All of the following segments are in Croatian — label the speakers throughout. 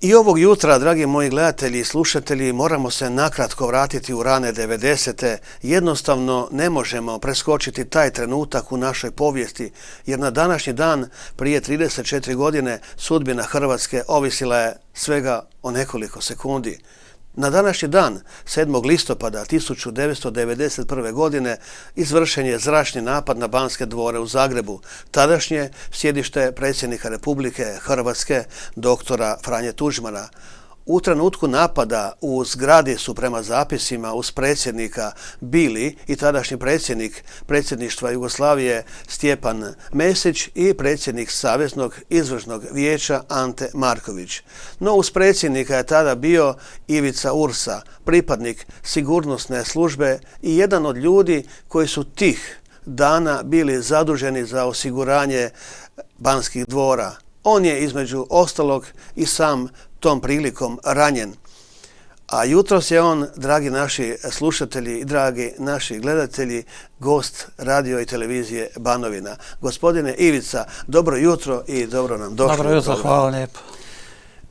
Speaker 1: I ovog jutra, dragi moji gledatelji i slušatelji, moramo se nakratko vratiti u rane 90. Jednostavno ne možemo preskočiti taj trenutak u našoj povijesti, jer na današnji dan, prije 34 godine, sudbina Hrvatske ovisila je svega o nekoliko sekundi. Na današnji dan, 7. listopada 1991. godine, izvršen je zračni napad na Banske dvore u Zagrebu, tadašnje sjedište predsjednika Republike Hrvatske, doktora Franje Tuđmana. U trenutku napada u zgradi su prema zapisima uz predsjednika bili i tadašnji predsjednik predsjedništva Jugoslavije Stjepan Mesić i predsjednik Saveznog izvršnog vijeća Ante Marković. No uz predsjednika je tada bio Ivica Ursa, pripadnik sigurnosne službe i jedan od ljudi koji su tih dana bili zaduženi za osiguranje Banskih dvora. On je između ostalog i sam tom prilikom ranjen. A jutros je on, dragi naši slušatelji i dragi naši gledatelji, gost radio i televizije Banovina. Gospodine Ivica, dobro jutro i dobro nam došli.
Speaker 2: Dobro jutro, hvala lijepo.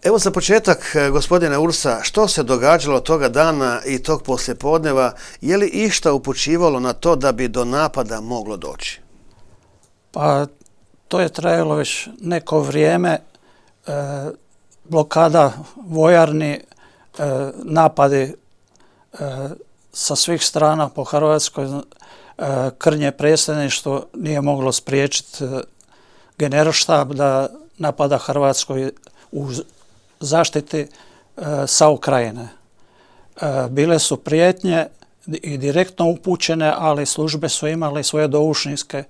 Speaker 1: Evo za početak, gospodine Ursa, što se događalo toga dana i tog poslijepodneva? Je li išta upućivalo na to da bi do napada moglo doći?
Speaker 2: Pa to je trajalo već neko vrijeme. Blokada vojarni, napadi sa svih strana po Hrvatskoj, krnje predsjedništvo nije moglo spriječiti generalštab da napada Hrvatskoj u zaštiti sa Ukrajine. Bile su prijetnje i direktno upućene, ali službe su imale svoje doušnice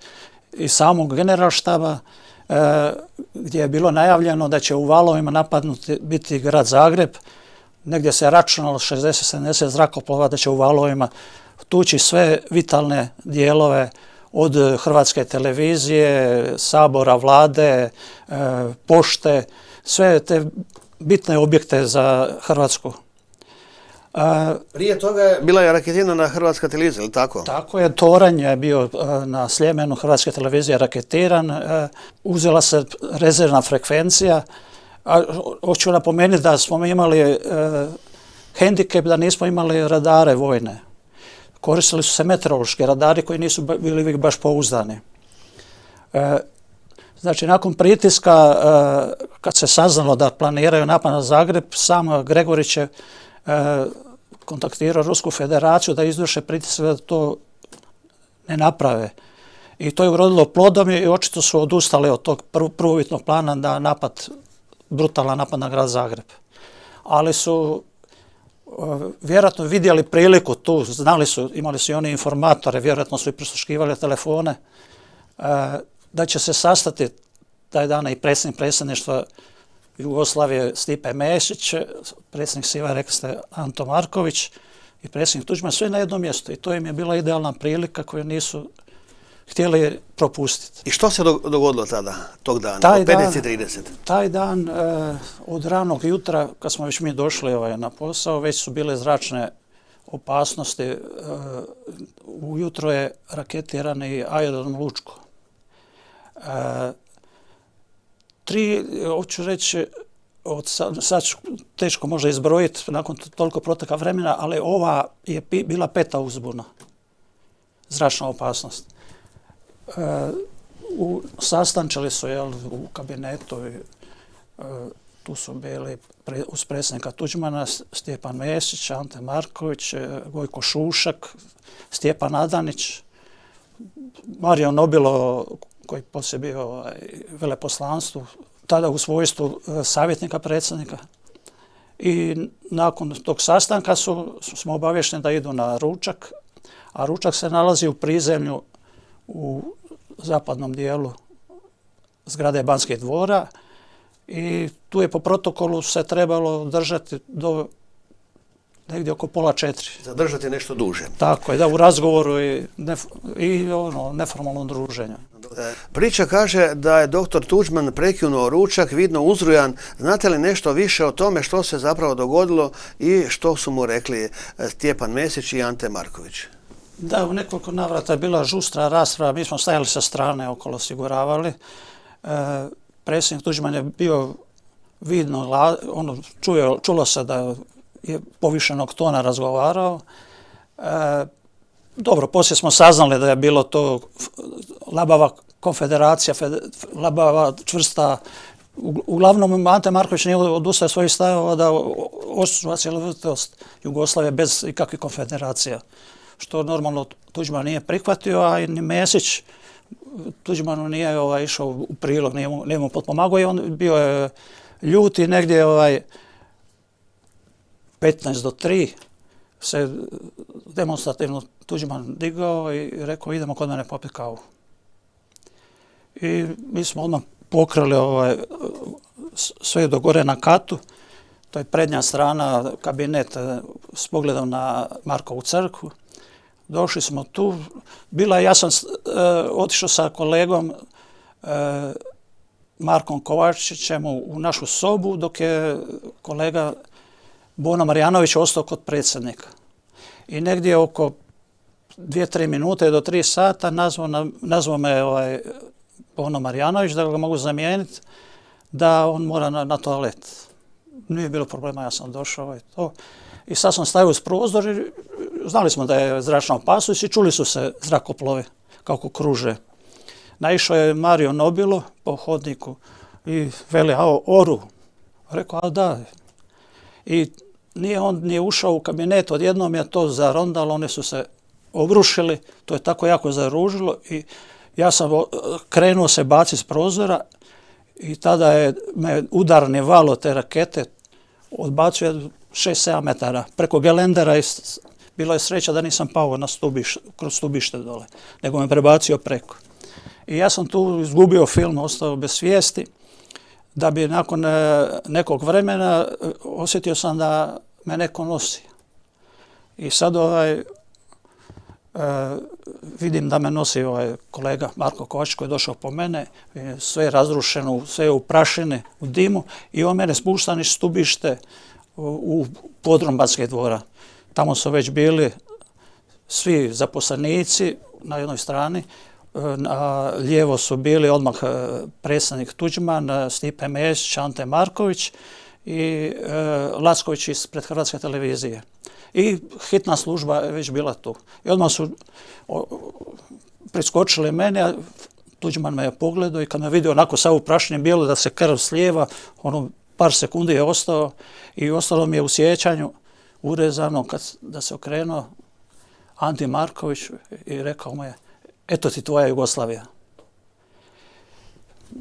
Speaker 2: i samog generalštaba, gdje je bilo najavljeno da će u valovima napadnuti biti grad Zagreb. Negdje se računalo 60-70 zrakoplova da će u valovima tući sve vitalne dijelove od Hrvatske televizije, Sabora, Vlade, pošte, sve te bitne objekte za Hrvatsku.
Speaker 1: Prije toga bila je raketirana Hrvatska televizija, ili tako?
Speaker 2: Tako je, toranj je bio na Sljemenu Hrvatske televizije raketiran, uzela se rezervna frekvencija. Hoću napomenuti da smo imali hendikep da nismo imali radare vojne. Koristili su se meteorološki radari koji nisu bili baš pouzdani. Znači, nakon pritiska, kad se saznalo da planiraju napad na Zagreb, sam Gregorić je kontaktirao Rusku federaciju da izvrše pritisak da to ne naprave. I to je urodilo plodom i očito su odustali od tog prvobitnog plana da brutalan napad na grad Zagreb. Ali su vjerojatno vidjeli priliku tu, znali su, imali su i oni informatore, vjerojatno su i prisluškivali telefone, da će se sastati taj dan i predsjednik predsjedništva Jugoslavije Stipe Mesić, predsjednik SIV-a, rekli ste, Anto Marković i predsjednik Tuđman, sve na jednom mjestu. I to im je bila idealna prilika koju nisu htjeli propustiti.
Speaker 1: I što se dogodilo tada, tog dana, od 15:30?
Speaker 2: Taj dan, od ranog jutra, kad smo već mi došli na posao, već su bile zračne opasnosti. Ujutro je raketiran i aerodrom Lučko. Hoću reći, sad teško može izbrojiti nakon toliko proteka vremena, ali ova je bila 5. uzbuna, zračna opasnost. Sastančili su u kabinetu, tu su bili uz predsjednika Tuđmana Stjepan Mesić, Ante Marković, Gojko Šušak, Stjepan Adanić, Mario Nobilo, koji poslije bio veleposlanstvu, tada u svojstvu savjetnika predsjednika. I nakon tog sastanka smo obavješteni da idu na ručak, a ručak se nalazi u prizemlju u zapadnom dijelu zgrade Banskih dvora i tu je po protokolu se trebalo držati do negdje oko 3:30.
Speaker 1: Zadržati nešto duže.
Speaker 2: Tako je, da, u razgovoru i neformalnom druženju.
Speaker 1: Priča kaže da je doktor Tuđman prekinuo ručak, vidno uzrujan. Znate li nešto više o tome što se zapravo dogodilo i što su mu rekli Stjepan Mesić i Ante Marković?
Speaker 2: Da, u nekoliko navrata je bila žustra rasprava, mi smo stajali sa strane okolo, osiguravali. Predsjednik Tuđman je bio vidno, čulo se da je povišenog tona razgovarao. Dobro, poslije smo saznali da je bilo to labava konfederacija, labava čvrsta. Uglavnom, Ante Marković nije odustao svojih stavova da očuva cjelovitost Jugoslavije bez ikakvih konfederacija, što normalno Tuđman nije prihvatio, a ni Mesić Tuđmanu nije išao u prilog, nije mu potpomagao i on bio je ljut i negdje 15-3 se demonstrativno Tuđman digao i rekao idemo kod mene popiti kavu. I mi smo odmah pokrali sve do gore na katu, to je prednja strana, kabinet s pogledom na Markovu crkvu. Došli smo tu, ja sam otišao sa kolegom Markom Kovačićem u našu sobu, dok je kolega Bono Marjanović ostao kod predsjednika. I negdje oko 2-3 minute do 3 sata nazvao me Bono Marjanović da ga mogu zamijeniti, da on mora na toalet. Nije bilo problema, ja sam došao i to. I sad sam stavio uz prozor i znali smo da je zračna opasnost i čuli su se zrakoplovi kako kruže. Naišao je Mario Nobilo po hodniku i veli, oru. Rekao, da. I nije ušao u kabinet, odjednom je to zarondalo, oni su se obrušili, to je tako jako zaružilo i ja sam krenuo se baciti s prozora i tada je me udarni val od te rakete odbacio 6-7 metara preko gelendera i bilo je sreća da nisam pao kroz stubište dole, nego me prebacio preko. I ja sam tu izgubio film, ostao bez svijesti, da bi nakon nekog vremena osjetio sam da me neko nosi. I sad vidim da me nosi kolega Marko Kovačić koji je došao po mene, sve je razrušeno, sve je u prašini, u dimu i on mene spušta niz stubište u podrum Banskih dvora. Tamo su već bili svi zaposlenici na jednoj strani, na lijevo su bili odmah predsjednik Tuđman, Stipe Mesić, Ante Marković i Lacković ispred Hrvatske televizije. I hitna služba je već bila tu. I odmah su priskočili mene, a Tuđman me je pogledao i kad me vidio onako sav u prašini bijelo da se krv slijeva, par sekundi je ostao i ostalo mi je u sjećanju urezano da se okrenuo Anti Marković i rekao mu je, eto ti tvoja Jugoslavija.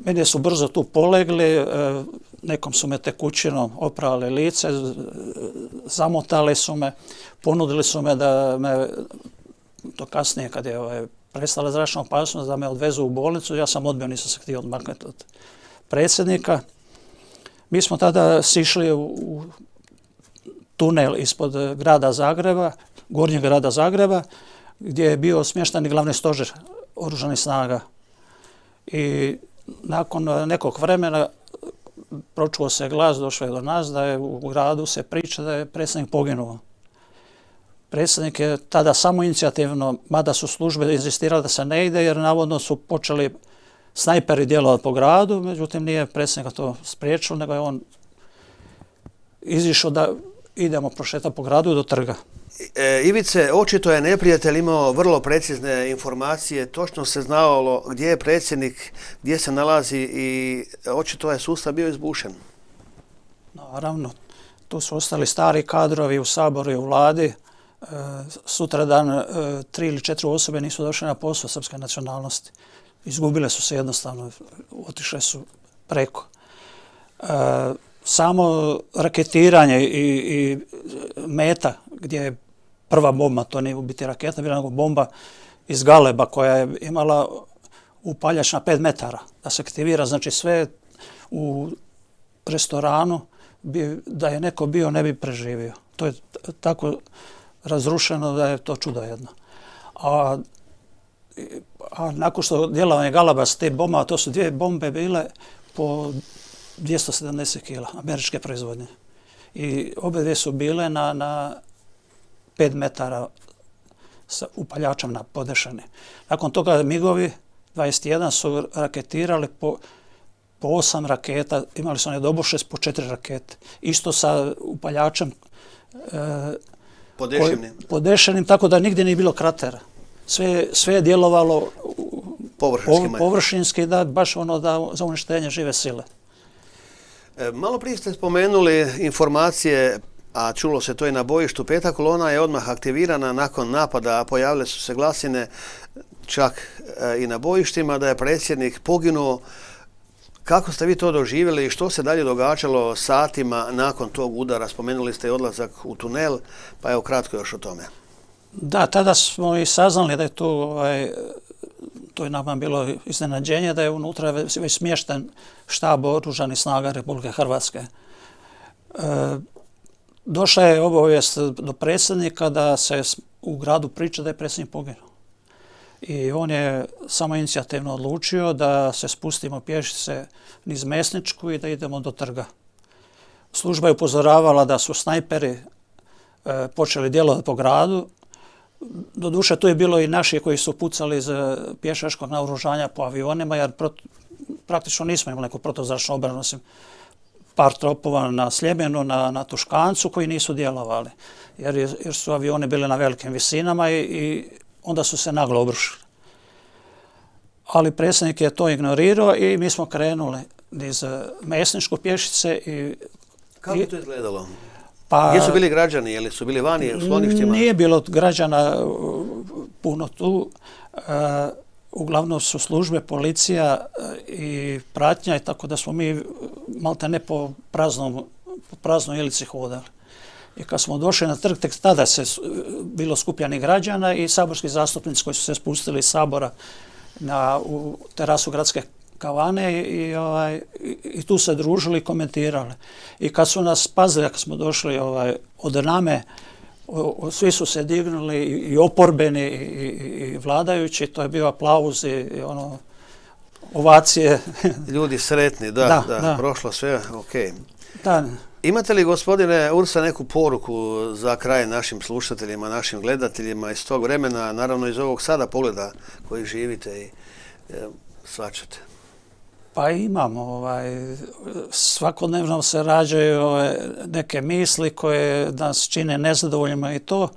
Speaker 2: Meni su brzo tu polegli, nekom su me tekućinom oprali lice, zamotali su me, ponudili su me da me, to kasnije kad je prestala zračna opasnost, da me odvezu u bolnicu. Ja sam odbio, nisam se htio odmaknuti od predsjednika. Mi smo tada sišli u tunel ispod grada Zagreba, gornjeg grada Zagreba, gdje je bio smješteni glavni stožer oružanih snaga. I nakon nekog vremena pročuo se glas, došao je do nas, da je u gradu se priča da je predsjednik poginuo. Predsjednik je tada samoinicijativno, mada su službe inzistirale da se ne ide, jer navodno su počeli snajperi djelovati po gradu, međutim nije predsjednika to spriječilo, nego je on izišao da idemo prošetati po gradu do trga.
Speaker 1: Ivice, očito je neprijatelj imao vrlo precizne informacije, točno se znalo gdje je predsjednik, gdje se nalazi i očito je sustav bio izbušen.
Speaker 2: Naravno, tu su ostali stari kadrovi u Saboru i u vladi. Sutradan 3 ili 4 osobe nisu došle na posao srpske nacionalnosti. Izgubile su se jednostavno, otišle su preko. Samo raketiranje i meta gdje je prva bomba, to nije u biti raketa, bila nego bomba iz Galeba koja je imala upaljač na 5 metara da se aktivira. Znači sve u restoranu da je neko bio ne bi preživio. To je tako razrušeno da je to čudo jedno. A nakon što djelovanje Galeba s te bomba, to su 2 bombe bile po 270 kila američke proizvodnje. I obje su bile na 5 metara sa upaljačem podešani. Nakon toga MIG-ovi 21 su raketirali po po 8 raketa, imali su one doboše po 4 rakete. Isto sa upaljačem podešenim, tako da nigdje nije bilo kratera. Sve je djelovalo površinski, da baš ono za uništenje žive sile.
Speaker 1: Malo prije ste spomenuli informacije, a čulo se to i na bojištu. 5. kolona je odmah aktivirana nakon napada, a pojavile su se glasine čak i na bojištima da je predsjednik poginuo. Kako ste vi to doživjeli i što se dalje događalo satima nakon tog udara? Spomenuli ste i odlazak u tunel, pa evo kratko još o tome.
Speaker 2: Da, tada smo i saznali da je to je nama bilo iznenađenje, da je unutra već smješten štab oružanih snaga Republike Hrvatske. Došla je obavijest do predsjednika da se u gradu priča da je predsjednik poginuo. I on je samoinicijativno odlučio da se spustimo pješice niz Mesničku i da idemo do trga. Služba je upozoravala da su snajperi počeli djelovati po gradu. Doduše, tu je bilo i naši koji su pucali iz pješačkog naoružanja po avionima, jer praktično nismo imali neku protuzračnu obranu, osim par tropova na Sljemenu, na Tuškancu, koji nisu djelovali, jer su avioni bili na velikim visinama i onda su se naglo obrušili. Ali predsjednik je to ignorirao i mi smo krenuli iz Mesničku pješice.
Speaker 1: Kako je to izgledalo? Gdje su bili građani? Jeli su bili vani u skloništima?
Speaker 2: Nije bilo građana puno tu. Uglavnom su službe, policija i pratnja, tako da smo mi malte ne po praznoj ulici hodali. I kad smo došli na trg, tek tada se bilo skupljani građana i saborski zastupnici koji su se spustili iz Sabora u terasu gradske kavane i tu se družili i komentirali. I kad su nas pazili, kad smo došli od Rame, svi su se dignuli, i oporbeni i vladajući, to je bio aplauz i ovacije.
Speaker 1: Ljudi sretni, da, prošlo sve, okej.
Speaker 2: Da.
Speaker 1: Imate li, gospodine Ursa, neku poruku za kraj našim slušateljima, našim gledateljima iz tog vremena, naravno iz ovog sada pogleda koji živite i svačate?
Speaker 2: Pa imamo, svakodnevno se rađaju neke misli koje nas čine nezadovoljima i to.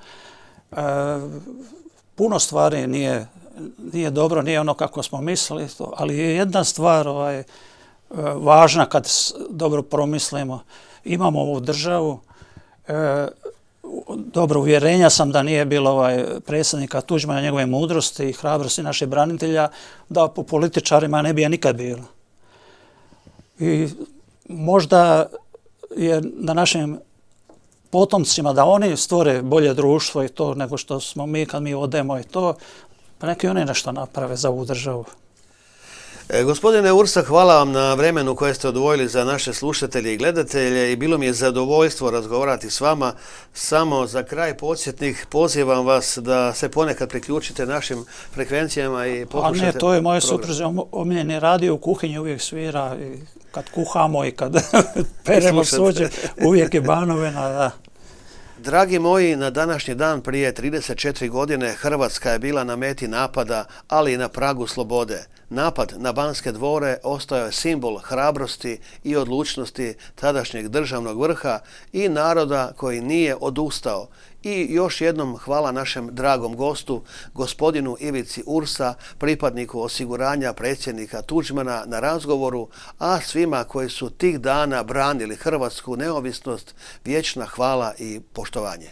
Speaker 2: Puno stvari nije dobro, nije ono kako smo mislili, ali je jedna stvar važna kad dobro promislimo. Imamo ovu državu, dobro uvjerenja sam da nije bilo predsjednika Tuđmana, njegove mudrosti i hrabrosti naših branitelja, da po političarima ne bi je nikad bilo. I možda je na našim potomcima da oni stvore bolje društvo i to nego što smo mi kad mi odemo i to, pa neki oni nešto naprave za ovu državu.
Speaker 1: Gospodine Ursa, hvala vam na vremenu koje ste odvojili za naše slušatelje i gledatelje i bilo mi je zadovoljstvo razgovarati s vama. Samo za kraj podsjetnik, pozivam vas da se ponekad priključite našim frekvencijama i poslušate.
Speaker 2: A ne, to je moje supruze omiljeni radio, u kuhinji uvijek svira i kad kuhamo i kad peremo suđe, uvijek je Banovina, da.
Speaker 1: Dragi moji, na današnji dan prije 34 godine Hrvatska je bila na meti napada, ali i na pragu slobode. Napad na Banske dvore ostao je simbol hrabrosti i odlučnosti tadašnjeg državnog vrha i naroda koji nije odustao. I još jednom hvala našem dragom gostu, gospodinu Ivici Ursa, pripadniku osiguranja predsjednika Tuđmana na razgovoru, a svima koji su tih dana branili hrvatsku neovisnost, vječna hvala i poštovanje.